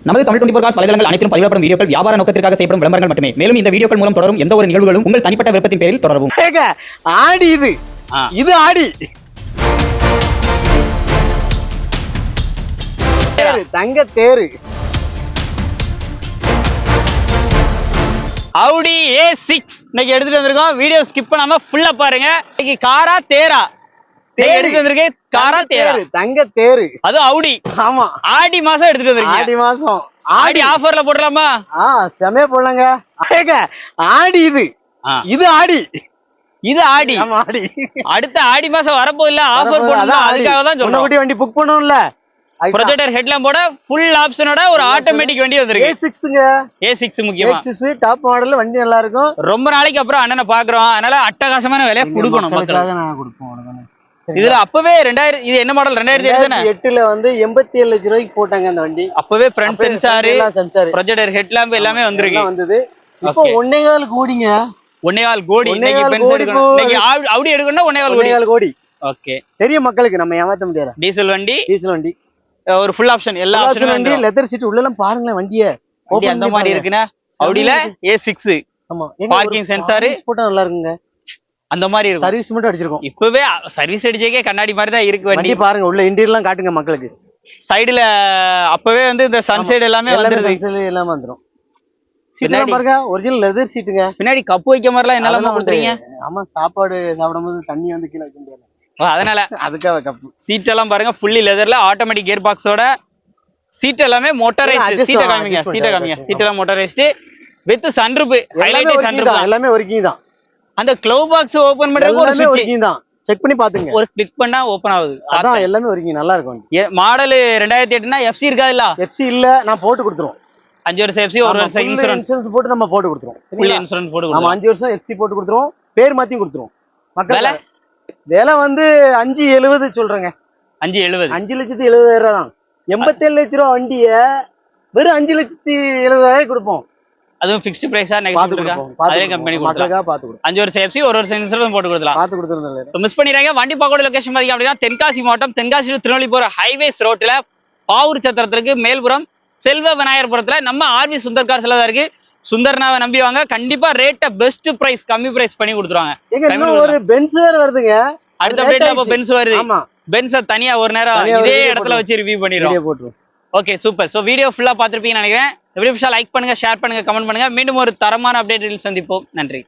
நமது தமிழ் 24 காஸ் வலைதளங்கள் அனைத்தும் பதிவிடப்படும் வீடியோக்கள் வியாபார நோக்கத்திற்காக செய்யப்படும் விளம்பரங்கள் மட்டுமே. மேலும் இந்த வீடியோக்கள் மூலம் தொடரும் எந்த ஒரு நிகழ்வுகளும் உங்கள் தனிப்பட்ட விருப்பத்தின் பேரில் தொடரவும். ஆடி இது ஆடி தங்க தேரு Audi A6 இன்னைக்கு எடுத்துட்டு வந்திருக்கோம். வீடியோ ஸ்கிப் பண்ணாம ஃபுல்லா பாருங்க. இன்னைக்கு காரா தேரா எடுத்துட்டு வந்திருக்கேன். காரா தேரா தங்க தேரு அது Audi. ஆமா ஆடி மாசம் எடுத்துட்டு வந்திருக்கீங்க. ஆடி மாசம் ஆடி ஆஃபர்ல போடலாமா? செமையா போடலாங்க. ஆடி இது ஆடி இது ஆடி. ஆமா ஆடி. அடுத்த ஆடி மாசம் வரப்போது இல்ல ஆஃபர் போடணும். அதுக்காக தான் சொல்றேன். வண்டி புக் பண்ணணும்ல. ப்ரொஜெக்டர் ஹெட்லாம்ப் போட ஃபுல் ஆப்ஷனோட ஒரு ஆட்டோமேட்டிக் வண்டி வந்திருக்கு. A6ங்க. A6 முக்கியமா. A6 டாப் மாடல்ல வண்டி நல்லா இருக்கும். ரொம்ப நாளைக்கு அப்புறம் அண்ணனை பாக்குறோம். அதனால அட்டகாசமான விலையை கொடுக்கணும் மக்களுக்கு. நான் கொடுப்போம். இதுல அப்பவே 2000 இது என்ன மாடல் 2008ல வந்து 87 லட்சம் ரூபாய்க்கு போட்டாங்க அந்த வண்டி. அப்பவே ஃப்ரண்ட் சென்சார் ப்ரொஜெக்டர் ஹெட்லாம்ப் எல்லாமே வந்திருக்கு. வந்தது. இப்போ 1.25 கோடிங்க. 1.25 கோடி. இன்னைக்கு பென்ஸ் எடுக்கணும். இன்னைக்கு Audi எடுக்கணும்னா 1.25 கோடி. ஓகே. பெரிய மக்களுக்கு நம்ம ஏமாத்த முடியாது. டீசல் வண்டி ஒரு ஃபுல் ஆப்ஷன் எல்லா ஆப்ஷனும் வண்டி. லெதர் சீட் உள்ள எல்லாம் பாருங்களேன் வண்டியை. வண்டி அந்த மாதிரி இருக்குனா Audiல A6. ஆமா. பார்க்கிங் சென்சார் போட்டா நல்லா இருக்குங்க. அந்த மாதிரி இருக்கும். சர்வீஸ் மட்டும் அடிச்சிருக்கோம். இப்பவே சர்வீஸ் அடிச்சேக்கே கண்ணாடி மாதிரி தான் இருக்கு வண்டி. பாருங்க உள்ள இன்டீரியர்லாம் காட்டுங்க மக்களுக்கு. சைடுல அப்பவே வந்து இந்த சன்சைட் எல்லாமே வந்துருது. சன்சைட் எல்லாமே வந்துரும். சீட் பாருங்க ஒரிஜினல் லெதர் சீட்டுங்க. பின்னாடி கப்பு வைக்க மாதிரிலாம் என்னலாம் பண்றீங்க? ஆமா சாப்பாடு சாப்பிடும்போது தண்ணி வந்து கீழ வைக்க முடியாது. அதனால அதுக்காக கப்பு. சீட் எல்லாம் பாருங்க ஃபுல்லி லெதர்ல ஆட்டோமேட்டிக் கியர் பாக்ஸோட. சீட் எல்லாமே மோட்டரைஸ்டு. சீட் காமிங்க. சீட் எல்லாம் motorised with sunroof. Highlight sunroof எல்லாமே ஒர்க்கிங் தான். அந்த க்ளவ் பாக்ஸ் ஓபன் பண்றதுக்கு ஒரு சுவிட்ச் ஒர்க்கிங் தான். செக் பண்ணி பாத்துங்க. ஒரு கிளிக் பண்ணா ஓபன் ஆகுது. அதான் எல்லாமே ஒர்க்கிங் நல்லா இருக்கும். மாடல் 2008னா FC இருக்கா இல்ல? FC இல்ல. நான் போட்டு கொடுத்துறோம். 5 வருஷம் FC 1 வருஷம் இன்சூரன்ஸ் போட்டு நம்ம போட்டு கொடுத்துறோம். ஃபுல் இன்சூரன்ஸ் போட்டு கொடுத்துறோம். ஆமா 5 வருஷம் FC போட்டு கொடுத்துறோம். பேர் மாத்தி கொடுத்துறோம். மக்கள் விலை வந்து 570 சொல்றேங்க. 570 5,70,000 தான். 87 லட்சம் ரூபாய் வண்டிய வெறும் 5,70,000 கொடுப்போம். அதுவும் ஃபிக்ஸ்ட் பிரைஸா நெகோஷியபிள் இருக்கா? அதே கம்பெனி கொடுக்கலாம். 5 வருஷம் FC 1 வருஷம் இன்சூரன்ஸ் போட்டு கொடுக்கலாம். பாத்து கொடுத்துறேன். சோ மிஸ் பண்ணிராங்க. வண்டி பார்க்கக்கூடிய லொகேஷன் பாத்தீங்க அப்படினா தென்காசி மாவட்டம் தென்காசி டு திருநெல்வேலி போற ஹைவேஸ் ரோட்ல பாவூர் சத்திரத்துக்கு மேல்புறம் செல்வ விநாயகர்புரத்துல நம்ம ஆர்வி சுந்தர் கார்ஸ்ல தான் இருக்கு. சுந்தர்னாவை நம்பி வாங்க. கண்டிப்பா ரேட்ட பெஸ்ட் பிரைஸ் கம்மி பிரைஸ் பண்ணி கொடுத்துருவாங்க. ஒரு பென்ஸ் வேற வருதுங்க. அடுத்த அப்டேட்ல அப்ப பென்ஸ் வருது. ஆமா பென்ஸ தனியா ஒரு நேரம் இதே இடத்துல வச்சு ரிவ்யூ பண்ணிடுறோம். Okay super. சோ வீடியோ ஃபுல்லா பாத்துருப்பீங்கன்னு நினைக்கிறேன். இந்த வீடியோ லைக் பண்ணுங்க, ஷேர் பண்ணுங்க, கமெண்ட் பண்ணுங்க. மீண்டும் ஒரு தரமான அப்டேட்டில் சந்திப்போம். நன்றி.